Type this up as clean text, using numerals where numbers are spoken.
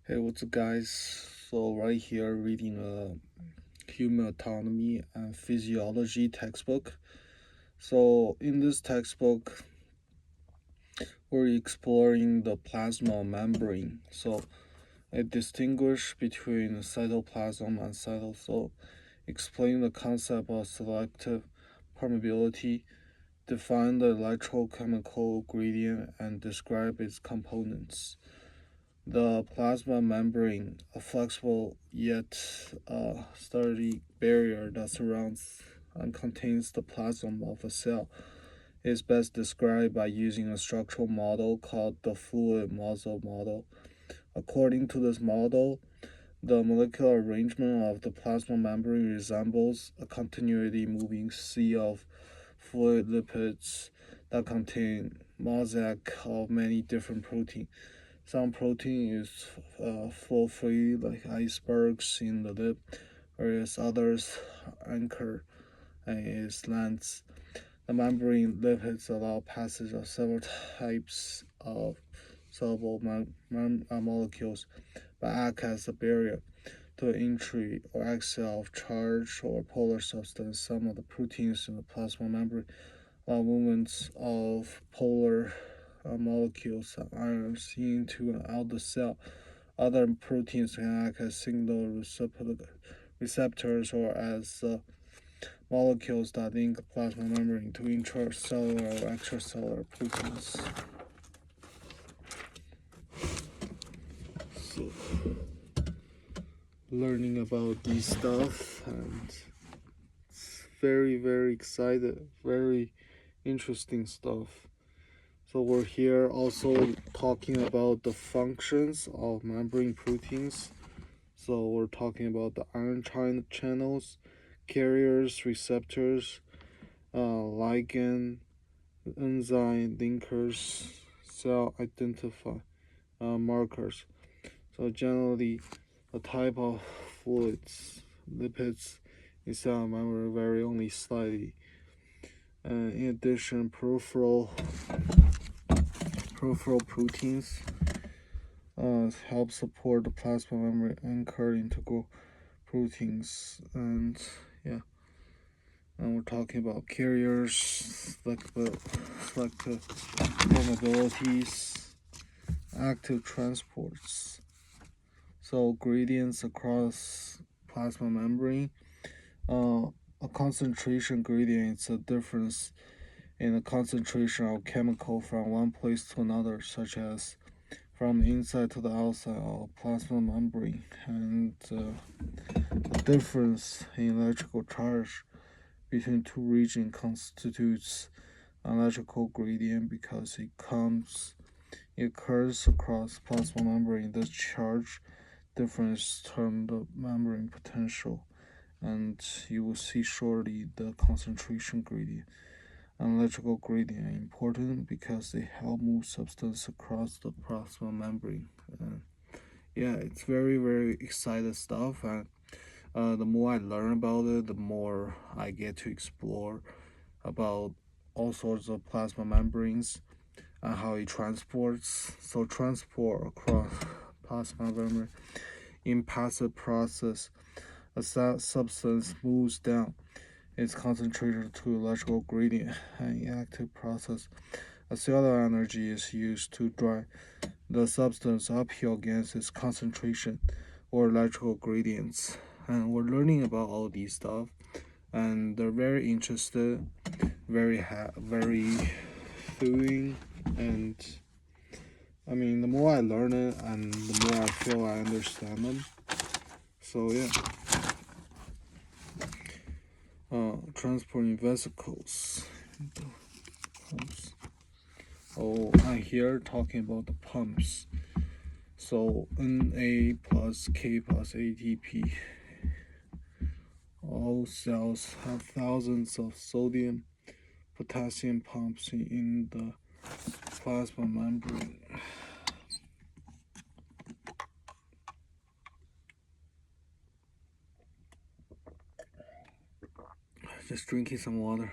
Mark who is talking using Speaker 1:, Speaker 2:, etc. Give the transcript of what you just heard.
Speaker 1: Hey, what's up, guys? So, right here, reading a human autonomy and physiology textbook. So, in this textbook, we're exploring the plasma membrane. So, it distinguishes between cytoplasm and cytosol, explain the concept of selective permeability, define the electrochemical gradient, and describe its components. The plasma membrane, a flexible yet sturdy barrier that surrounds and contains the plasma of a cell, is best described by using a structural model called the fluid Mozel model. According to this model, the molecular arrangement of the plasma membrane resembles a continuity moving sea of fluid lipids that contain mosaic of many different proteins. Some protein is flow-free, like icebergs in the lip, whereas others anchor its lengths. The membrane lipids allow passage of several types of soluble molecules, but act as a barrier to entry or exit of charged or polar substance. Some of the proteins in the plasma membrane allow movements of polar molecules and ions into and out the cell. Other proteins can act as signal receptors or as molecules that link the plasma membrane to intracellular or extracellular proteins. So, learning about these stuff, and it's very excited, very interesting stuff. So we're here also talking about the functions of membrane proteins. So we're talking about the ion channels, carriers, receptors, ligand, enzyme, linkers, cell identify markers. So generally, a type of fluids, lipids in cell membrane vary only slightly. In addition, peripheral proteins help support the plasma membrane anchored integral proteins, and yeah, and we're talking about carriers, selective permeabilities, active transports. So gradients across plasma membrane. A concentration gradient is a difference in the concentration of chemical from one place to another, such as from the inside to the outside of plasma membrane, and the difference in electrical charge between two regions constitutes an electrical gradient because it occurs across plasma membrane. This charge difference termed the membrane potential, and you will see shortly the concentration gradient. An electrical gradient are important because they help move substance across the plasma membrane. Yeah, it's very exciting stuff, and the more I learn about it, the more I get to explore about all sorts of plasma membranes and how it transports. So transport across plasma membrane in passive process, a substance moves down its concentration to electrical gradient, and in active process, a cellular energy is used to drive the substance uphill against its concentration or electrical gradients. And we're learning about all these stuff, and they're very interested, very doing, and I mean, the more I learn it, and the more I feel I understand them. So yeah, transporting vesicles. Pumps. Oh, I'm here talking about the pumps. So Na plus K plus ATP. All cells have thousands of sodium potassium pumps in the plasma membrane. Just drinking some water.